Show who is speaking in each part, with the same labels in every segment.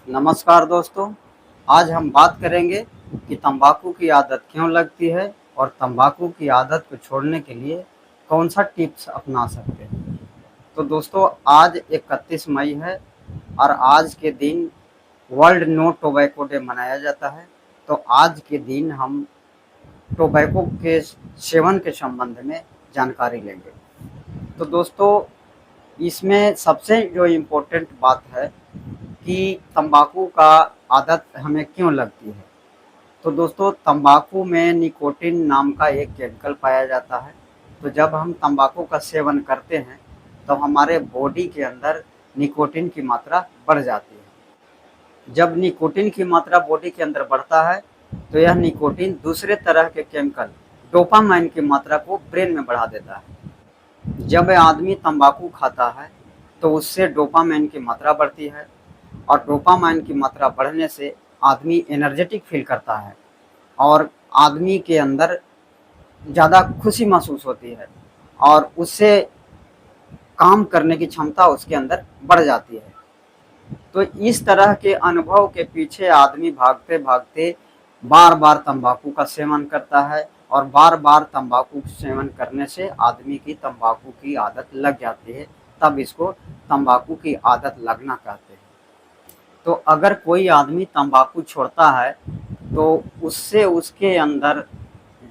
Speaker 1: नमस्कार दोस्तों। आज हम बात करेंगे कि तंबाकू की आदत क्यों लगती है और तंबाकू की आदत को छोड़ने के लिए कौन सा टिप्स अपना सकते हैं। तो दोस्तों, आज 31 मई है और आज के दिन वर्ल्ड नो टोबैको डे मनाया जाता है। तो आज के दिन हम टोबैको के सेवन के संबंध में जानकारी लेंगे। तो दोस्तों, इसमें सबसे जो इम्पोर्टेंट बात है कि तंबाकू का आदत हमें क्यों लगती है। तो दोस्तों, तंबाकू में निकोटिन नाम का एक केमिकल पाया जाता है। तो जब हम तंबाकू का सेवन करते हैं तो हमारे बॉडी के अंदर निकोटिन की मात्रा बढ़ जाती है। जब निकोटिन की मात्रा बॉडी के अंदर बढ़ता है तो यह निकोटिन दूसरे तरह के केमिकल डोपामाइन की मात्रा को ब्रेन में बढ़ा देता है। जब आदमी तंबाकू खाता है तो उससे डोपामाइन की मात्रा बढ़ती है और डोपामाइन की मात्रा बढ़ने से आदमी एनर्जेटिक फील करता है और आदमी के अंदर ज़्यादा खुशी महसूस होती है और उससे काम करने की क्षमता उसके अंदर बढ़ जाती है। तो इस तरह के अनुभव के पीछे आदमी भागते भागते बार बार तंबाकू का सेवन करता है और बार बार तंबाकू सेवन करने से आदमी की तंबाकू की आदत लग जाती है। तब इसको तंबाकू की आदत लगना कहते हैं। तो अगर कोई आदमी तंबाकू छोड़ता है तो उससे उसके अंदर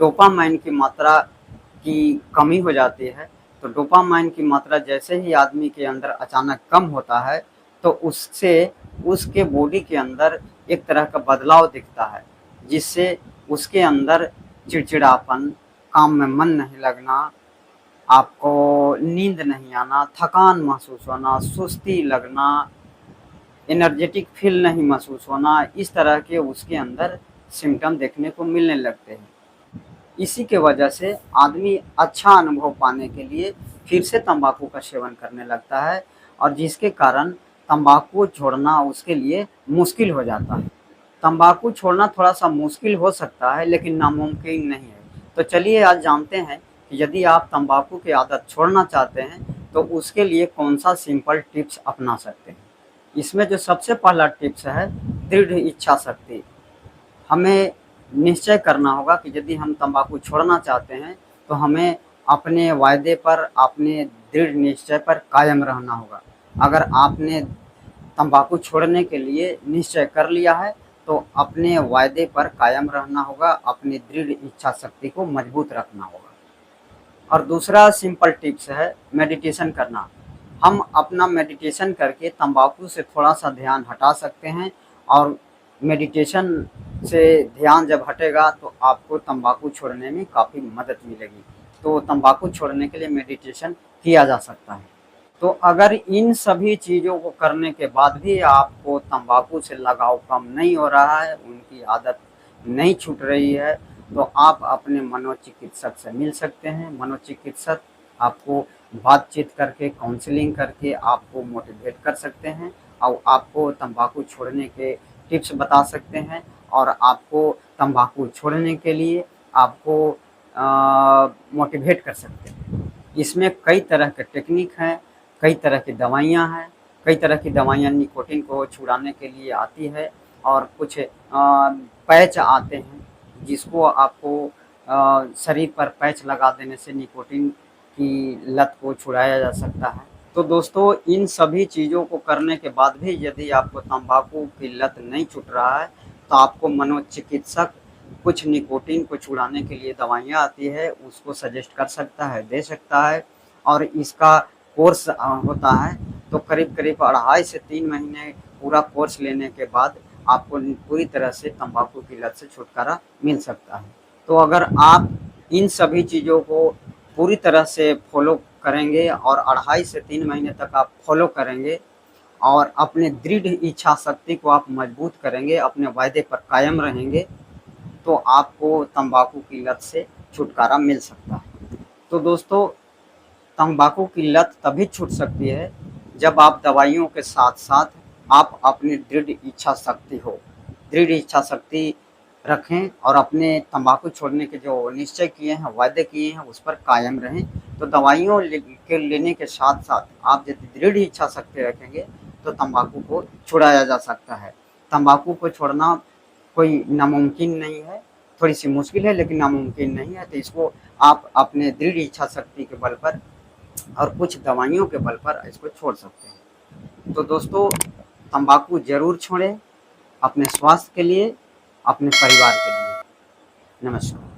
Speaker 1: डोपामाइन की मात्रा की कमी हो जाती है। तो डोपामाइन की मात्रा जैसे ही आदमी के अंदर अचानक कम होता है तो उससे उसके बॉडी के अंदर एक तरह का बदलाव दिखता है, जिससे उसके अंदर चिड़चिड़ापन, काम में मन नहीं लगना, आपको नींद नहीं आना, थकान महसूस होना, सुस्ती लगना, एनर्जेटिक फील नहीं महसूस होना, इस तरह के उसके अंदर सिम्टम देखने को मिलने लगते हैं। इसी के वजह से आदमी अच्छा अनुभव पाने के लिए फिर से तंबाकू का सेवन करने लगता है और जिसके कारण तंबाकू छोड़ना उसके लिए मुश्किल हो जाता है। तंबाकू छोड़ना थोड़ा सा मुश्किल हो सकता है लेकिन नामुमकिन नहीं है। तो चलिए आज जानते हैं कि यदि आप तंबाकू की आदत छोड़ना चाहते हैं तो उसके लिए कौन सा सिंपल टिप्स अपना सकते हैं। इसमें जो सबसे पहला टिप्स है, दृढ़ इच्छा शक्ति। हमें निश्चय करना होगा कि यदि हम तंबाकू छोड़ना चाहते हैं तो हमें अपने वायदे पर, अपने दृढ़ निश्चय पर कायम रहना होगा। अगर आपने तंबाकू छोड़ने के लिए निश्चय कर लिया है तो अपने वायदे पर कायम रहना होगा, अपनी दृढ़ इच्छा शक्ति को मजबूत रखना होगा। और दूसरा सिंपल टिप्स है मेडिटेशन करना। हम अपना मेडिटेशन करके तंबाकू से थोड़ा सा ध्यान हटा सकते हैं और मेडिटेशन से ध्यान जब हटेगा तो आपको तंबाकू छोड़ने में काफ़ी मदद मिलेगी। तो तंबाकू छोड़ने के लिए मेडिटेशन किया जा सकता है। तो अगर इन सभी चीज़ों को करने के बाद भी आपको तंबाकू से लगाव कम नहीं हो रहा है, उनकी आदत नहीं छूट रही है, तो आप अपने मनोचिकित्सक से मिल सकते हैं। मनोचिकित्सक आपको बातचीत करके, काउंसलिंग करके आपको मोटिवेट कर सकते हैं और आपको तंबाकू छोड़ने के टिप्स बता सकते हैं और आपको तंबाकू छोड़ने के लिए आपको मोटिवेट कर सकते हैं। इसमें कई तरह के टेक्निक हैं, कई तरह की दवाइयाँ हैं, कई तरह की दवाइयाँ निकोटिन को छुड़ाने के लिए आती है और कुछ पैच आते हैं जिसको आपको शरीर पर पैच लगा देने से निकोटिन की लत को छुड़ाया जा सकता है। तो दोस्तों, इन सभी चीज़ों को करने के बाद भी यदि आपको तंबाकू की लत नहीं छूट रहा है तो आपको मनोचिकित्सक कुछ निकोटिन को छुड़ाने के लिए दवाइयाँ आती है, उसको सजेस्ट कर सकता है, दे सकता है। और इसका कोर्स होता है तो करीब करीब 2.5 से 3 महीने पूरा कोर्स लेने के बाद आपको पूरी तरह से तंबाकू की लत से छुटकारा मिल सकता है। तो अगर आप इन सभी चीज़ों को पूरी तरह से फॉलो करेंगे और 2.5 से 3 महीने तक आप फॉलो करेंगे और अपने दृढ़ इच्छा शक्ति को आप मजबूत करेंगे, अपने वायदे पर कायम रहेंगे, तो आपको तंबाकू की लत से छुटकारा मिल सकता है। तो दोस्तों, तंबाकू की लत तभी छूट सकती है जब आप दवाइयों के साथ साथ आप अपनी दृढ़ इच्छा शक्ति हो, दृढ़ इच्छा शक्ति रखें और अपने तंबाकू छोड़ने के जो निश्चय किए हैं, वायदे किए हैं, उस पर कायम रहें। तो दवाइयों के लेने के साथ साथ आप यदि दृढ़ इच्छा शक्ति रखेंगे तो तंबाकू को छुड़ाया जा सकता है। तंबाकू को छोड़ना कोई नामुमकिन नहीं है, थोड़ी सी मुश्किल है लेकिन नामुमकिन नहीं है। तो इसको आप अपने दृढ़ इच्छा शक्ति के बल पर और कुछ दवाइयों के बल पर इसको छोड़ सकते हैं। तो दोस्तों, तंबाकू ज़रूर छोड़ें, अपने स्वास्थ्य के लिए, अपने परिवार के लिए। नमस्कार।